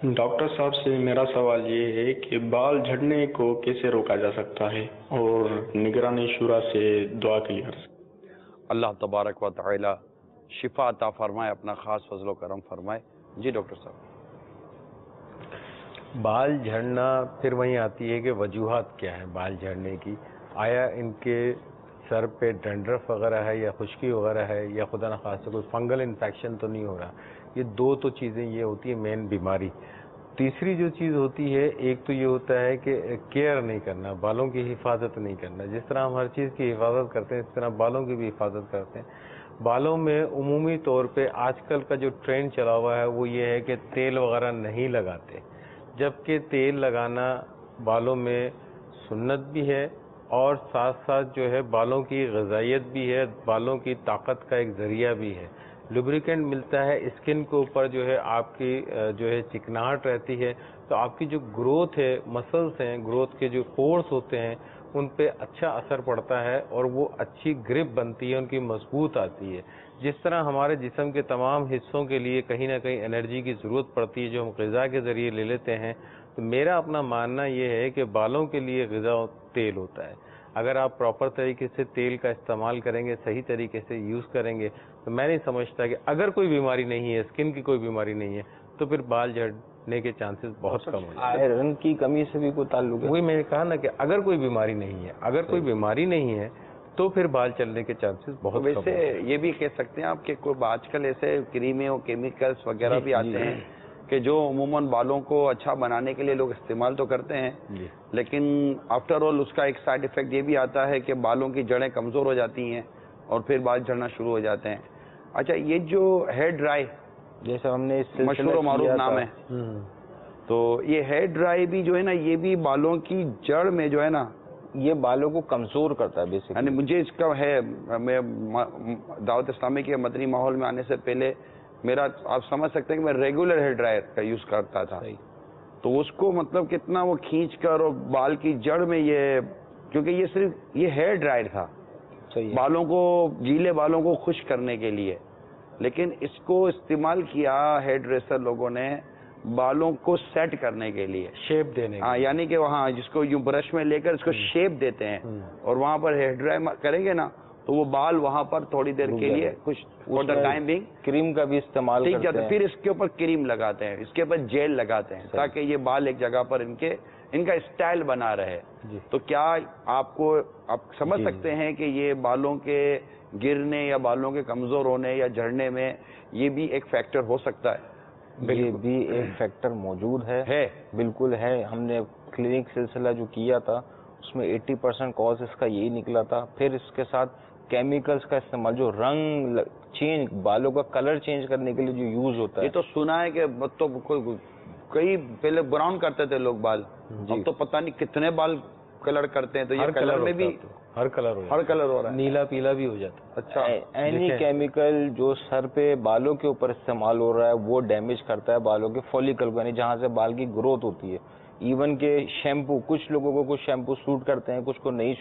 Doctor साहब से मेरा सवाल ये है कि बाल झड़ने को कैसे रोका जा सकता है और निगरानी शुरा से दुआ के लिए अल्लाह तबारक व तआला शिफा अता फरमाए, अपना ख़ास फजल करम फरमाए। जी डॉक्टर साहब। बाल झड़ना फिर वहीं आती है कि वजूहात क्या है बाल झड़ने की। आया इनके सर पे डैंड्रफ वगैरह है या खुश्की वगैरह है या खुदा न खास्ता कोई फंगल इन्फेक्शन तो नहीं हो रहा। ये दो तो चीज़ें ये होती है मेन बीमारी। तीसरी जो चीज़ होती है, एक तो ये होता है कि केयर नहीं करना, बालों की हिफाजत नहीं करना। जिस तरह हम हर चीज़ की हिफाजत करते हैं इस तरह बालों की भी हिफाजत करते हैं। बालों में उमूमी तौर पे आजकल का जो ट्रेंड चला हुआ है वो ये है कि तेल वगैरह नहीं लगाते, जबकि तेल लगाना बालों में सुन्नत भी है और साथ साथ जो है बालों की ग़िज़ाइयत भी है, बालों की ताकत का एक ज़रिया भी है। लुब्रिकेंट मिलता है स्किन के ऊपर, जो है आपकी जो है चिकनाहट रहती है, तो आपकी जो ग्रोथ है, मसल्स हैं, ग्रोथ के जो पोर्स होते हैं उन पे अच्छा असर पड़ता है और वो अच्छी ग्रिप बनती है, उनकी मजबूत आती है। जिस तरह हमारे जिस्म के तमाम हिस्सों के लिए कहीं ना कहीं एनर्जी की ज़रूरत पड़ती है जो हम ग़िज़ा के ज़रिए ले लेते हैं, तो मेरा अपना मानना ये है कि बालों के लिए ग़िज़ा तेल होता है। अगर आप प्रॉपर तरीके से तेल का इस्तेमाल करेंगे, सही तरीके से यूज़ करेंगे, तो मैं नहीं समझता कि अगर कोई बीमारी नहीं है, स्किन की कोई बीमारी नहीं है, तो फिर बाल झड़ने के चांसेस बहुत कम हो जाते हैं। आयरन की कमी से भी कोई ताल्लुक है? वही मैंने कहा ना कि अगर कोई बीमारी नहीं है, अगर कोई बीमारी नहीं है तो फिर बाल चलने के चांसेस बहुत कम वैसे होते हैं। ये भी कह सकते हैं आप कि कोई आजकल ऐसे क्रीमें और केमिकल्स वगैरह भी आते हैं कि जो उमूमन बालों को अच्छा बनाने के लिए लोग इस्तेमाल तो करते हैं, लेकिन आफ्टर ऑल उसका एक साइड इफेक्ट ये भी आता है कि बालों की जड़ें कमज़ोर हो जाती हैं और फिर बाल झड़ना शुरू हो जाते हैं। अच्छा, ये जो हेयर ड्राई, जैसे हमने इस मशहूर और मारूफ नाम है, तो ये हेयर ड्राई भी जो है ना, ये भी बालों की जड़ में जो है ना, ये बालों को कमजोर करता है बेसिकली। यानी मुझे इसका है, मैं दावत इस्लामी के मदनी माहौल में आने से पहले मेरा, आप समझ सकते हैं कि मैं रेगुलर हेयर ड्रायर का यूज़ करता था, तो उसको मतलब कितना वो खींच कर और बाल की जड़ में ये, क्योंकि ये सिर्फ ये हेयर ड्रायर था बालों को, गीले बालों को खुश्क करने के लिए, लेकिन इसको इस्तेमाल किया हेयर ड्रेसर लोगों ने बालों को सेट करने के लिए, शेप देने के हाँ, यानी कि वहाँ जिसको यूं ब्रश में लेकर इसको शेप देते हैं और वहाँ पर हेयर ड्राई करेंगे ना तो वो बाल वहाँ पर थोड़ी देर के लिए कुछ for the time being cream का भी इस्तेमाल ठीक करते हैं। फिर इसके ऊपर क्रीम लगाते हैं, इसके ऊपर जेल लगाते हैं ताकि ये बाल एक जगह पर इनका स्टाइल बना रहे। तो क्या आप समझ सकते हैं कि ये बालों के गिरने या बालों के कमजोर होने या झड़ने में ये भी एक फैक्टर हो सकता है? ये भी एक फैक्टर मौजूद है, बिल्कुल है। हमने क्लिनिक सिलसिला जो किया था उसमें 80% कॉज इसका यही निकला था। फिर इसके साथ केमिकल्स का इस्तेमाल, जो रंग चेंज, बालों का कलर चेंज करने के लिए जो यूज होता है। ये तो सुना है कि तो कई पहले ब्राउन करते थे लोग बाल, अब तो पता नहीं कितने बाल कलर करते हैं, तो ये कलर में भी हर कलर हो रहा है, नीला पीला भी हो जाता है। अच्छा, एनी केमिकल जो सर पे बालों के ऊपर इस्तेमाल हो रहा है वो डैमेज करता है बालों के फॉलिकल को, यानी जहाँ से बाल की ग्रोथ होती है। इवन के शैम्पू, कुछ लोगों को कुछ शैम्पू सूट करते हैं, कुछ को नहीं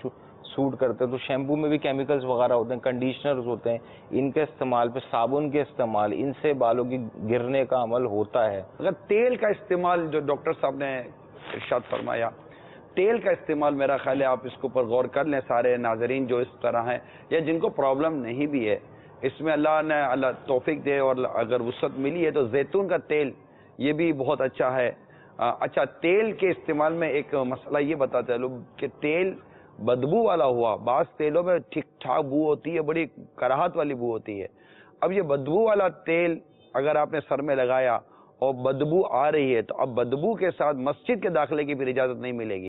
सूट करते, तो शैम्पू में भी केमिकल्स वगैरह होते हैं, कंडीशनर्स होते हैं, इनके इस्तेमाल पे, साबुन के इस्तेमाल, इनसे बालों की गिरने का अमल होता है। अगर तेल का इस्तेमाल, जो डॉक्टर साहब ने इरशाद फरमाया, तेल का इस्तेमाल, मेरा ख्याल है आप इसके ऊपर गौर कर लें सारे नाजरीन जो इस तरह हैं या जिनको प्रॉब्लम नहीं भी है, इसमें अल्लाह तौफीक दे और अगर वसअत मिली है तो जैतून का तेल ये भी बहुत अच्छा है। अच्छा, तेल के इस्तेमाल में एक मसला ये बताते हैं लोग कि तेल बदबू वाला हुआ, बाज़ तेलों में ठीक ठाक बू होती है, बड़ी कराहत वाली बू होती है। अब ये बदबू वाला तेल अगर आपने सर में लगाया और बदबू आ रही है तो अब बदबू के साथ मस्जिद के दाखिले की भी इजाज़त नहीं मिलेगी।